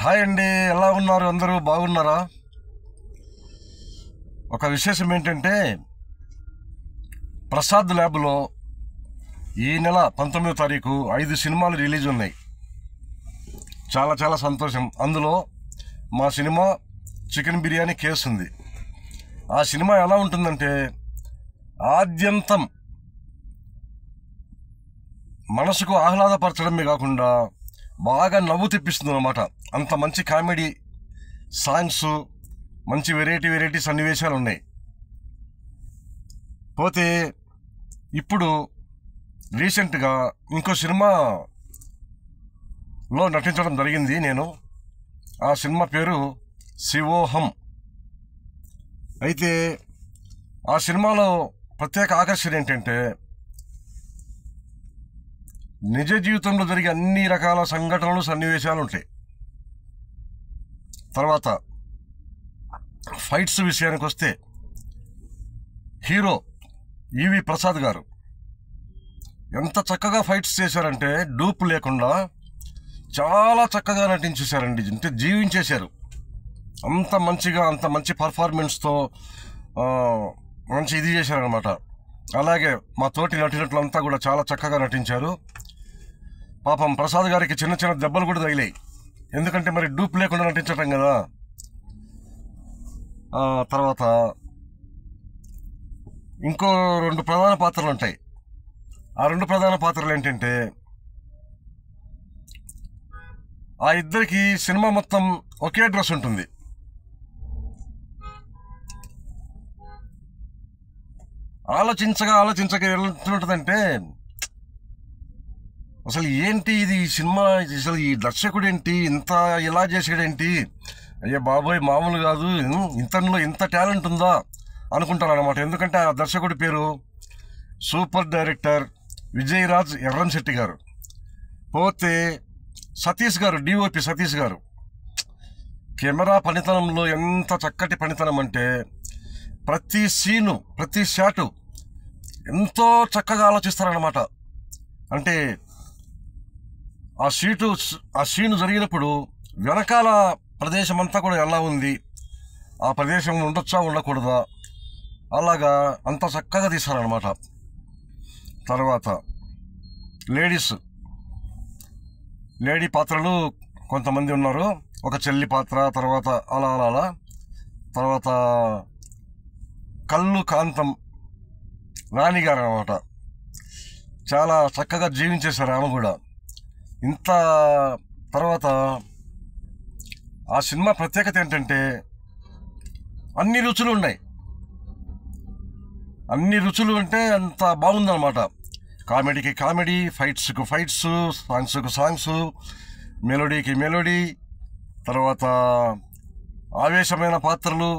Hi అండి, ఎలా ఉన్నారు? అందరూ బాగున్నారా? ఒక విశేషం ఏంటంటే, ప్రసాద్ ల్యాబ్లో ఈ నెల 19వ తారీఖు 5 సినిమాలు రిలీజ్ ఉన్నాయి. చాలా చాలా సంతోషం. అందులో మా సినిమా చికెన్ బిర్యానీ కేసు ఉంది. ఆ సినిమా ఎలా ఉంటుందంటే, ఆద్యంతం మనసుకు ఆహ్లాదపరచడమే కాకుండా బాగా నవ్వు తెప్పిస్తుంది అన్నమాట. అంత మంచి కామెడీ సాంగ్స్, మంచి వెరైటీ సన్నివేశాలు ఉన్నాయి. పోతే ఇప్పుడు రీసెంట్గా ఇంకో సినిమాలో నటించడం జరిగింది నేను. ఆ సినిమా పేరు శివోహం. అయితే ఆ సినిమాలో ప్రత్యేక ఆకర్షణ ఏంటంటే, నిజ జీవితంలో జరిగే అన్ని రకాల సంఘటనలు, సన్నివేశాలు ఉంటాయి. తర్వాత ఫైట్స్ విషయానికి వస్తే, హీరో ఈవి ప్రసాద్ గారు ఎంత చక్కగా ఫైట్స్ చేశారంటే, డూప్ లేకుండా చాలా చక్కగా నటించేశారండి. అంటే జీవించేశారు. అంత మంచిగా, అంత మంచి పర్ఫార్మెన్స్తో మంచి ఇది చేశారనమాట. అలాగే మా తోటి నటినట్లంతా కూడా చాలా చక్కగా నటించారు. పాపం ప్రసాద్ గారికి చిన్న చిన్న దెబ్బలు కూడా తగిలాయి. ఎందుకంటే మరి డూప్ లేకుండా నటించటం కదా. తర్వాత ఇంకో 2 ప్రధాన పాత్రలు ఉంటాయి. ఆ 2 ప్రధాన పాత్రలు ఏంటంటే, ఆ ఇద్దరికి సినిమా మొత్తం ఒకే డ్రెస్ ఉంటుంది. ఆలోచించగా వెళ్తుంటుందంటే, అసలు ఏంటి ఇది సినిమా, అసలు ఈ దర్శకుడు ఏంటి ఇంత ఇలా చేసాడేంటి, అయ్యే బాబోయ్ మామూలు కాదు, ఇంతలో ఇంత టాలెంట్ ఉందా అనుకుంటాను అనమాట. ఎందుకంటే ఆ దర్శకుడి పేరు సూపర్ డైరెక్టర్ విజయరాజ్ ఎర్రంశెట్టి గారు. పోతే సతీష్ గారు, డిఓపి సతీష్ గారు, కెమెరా పనితనంలో ఎంత చక్కటి పనితనం అంటే, ప్రతి సీను, ప్రతి షాటు ఎంతో చక్కగా ఆలోచిస్తారన్నమాట. అంటే ఆ సీను జరిగినప్పుడు వెనకాల ప్రదేశం అంతా కూడా ఎలా ఉంది, ఆ ప్రదేశం ఉండొచ్చా ఉండకూడదా, అలాగా అంత చక్కగా తీస్తారనమాట. తర్వాత లేడీ పాత్రలు కొంతమంది ఉన్నారు. ఒక చెల్లి పాత్ర, తర్వాత అలా తర్వాత కల్లు కాంతం రాణిగారు అనమాట. చాలా చక్కగా జీవించేశారు ఆమె కూడా. ఇంత తర్వాత ఆ సినిమా ప్రత్యేకత ఏంటంటే, అన్ని రుచులు ఉన్నాయి. అన్ని రుచులు అంటే అంత బాగుందన్నమాట. కామెడీకి కామెడీ, ఫైట్స్కు ఫైట్స్, సాంగ్స్కు సాంగ్స్, మెలోడీకి మెలోడీ, తర్వాత ఆవేశమైన పాత్రలు,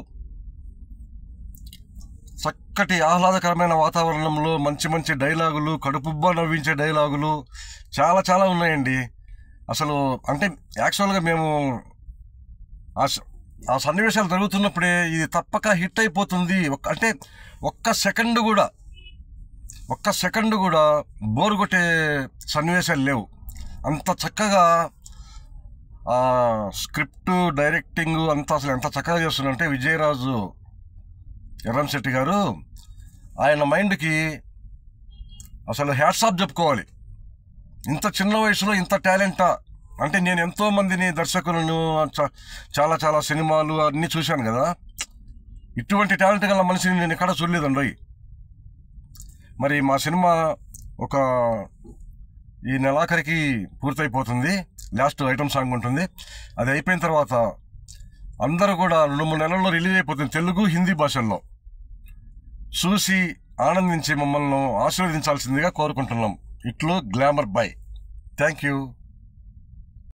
చక్కటి ఆహ్లాదకరమైన వాతావరణంలో మంచి మంచి డైలాగులు, కడుపుబ్బా నవ్వించే డైలాగులు చాలా చాలా ఉన్నాయండి. అసలు అంటే యాక్చువల్గా మేము ఆ సన్నివేశాలు జరుగుతున్నప్పుడే ఇది తప్పక హిట్ అయిపోతుంది, అంటే ఒక్క సెకండ్ కూడా బోరు కొట్టే సన్నివేశాలు లేవు. అంత చక్కగా స్క్రిప్ట్, డైరెక్టింగ్ అంతా అసలు ఎంత చక్కగా చేస్తున్నారంటే విజయరాజు ఎర్రంశెట్టి గారు, ఆయన మైండ్కి అసలు హ్యాట్స్ ఆఫ్ చెప్పుకోవాలి. ఇంత చిన్న వయసులో ఇంత టాలెంటా అంటే, నేను ఎంతోమందిని దర్శకులను చాలా చాలా సినిమాలు అన్నీ చూశాను కదా, ఇటువంటి టాలెంట్ గల మనిషిని నేను ఎక్కడ చూడలేదండి. మరి మా సినిమా ఈ నెలాఖరికి పూర్తయిపోతుంది. లాస్ట్ ఐటమ్ సాంగ్ ఉంటుంది. అది అయిపోయిన తర్వాత అందరూ కూడా 2-3 నెలల్లో రిలీజ్ అయిపోతుంది తెలుగు, హిందీ భాషల్లో. చూసి ఆనందించి మమ్మల్ని ఆశీర్వదించాల్సిందిగా కోరుకుంటున్నాం. ఇట్లు గ్లామర్ బాయ్. Thank you.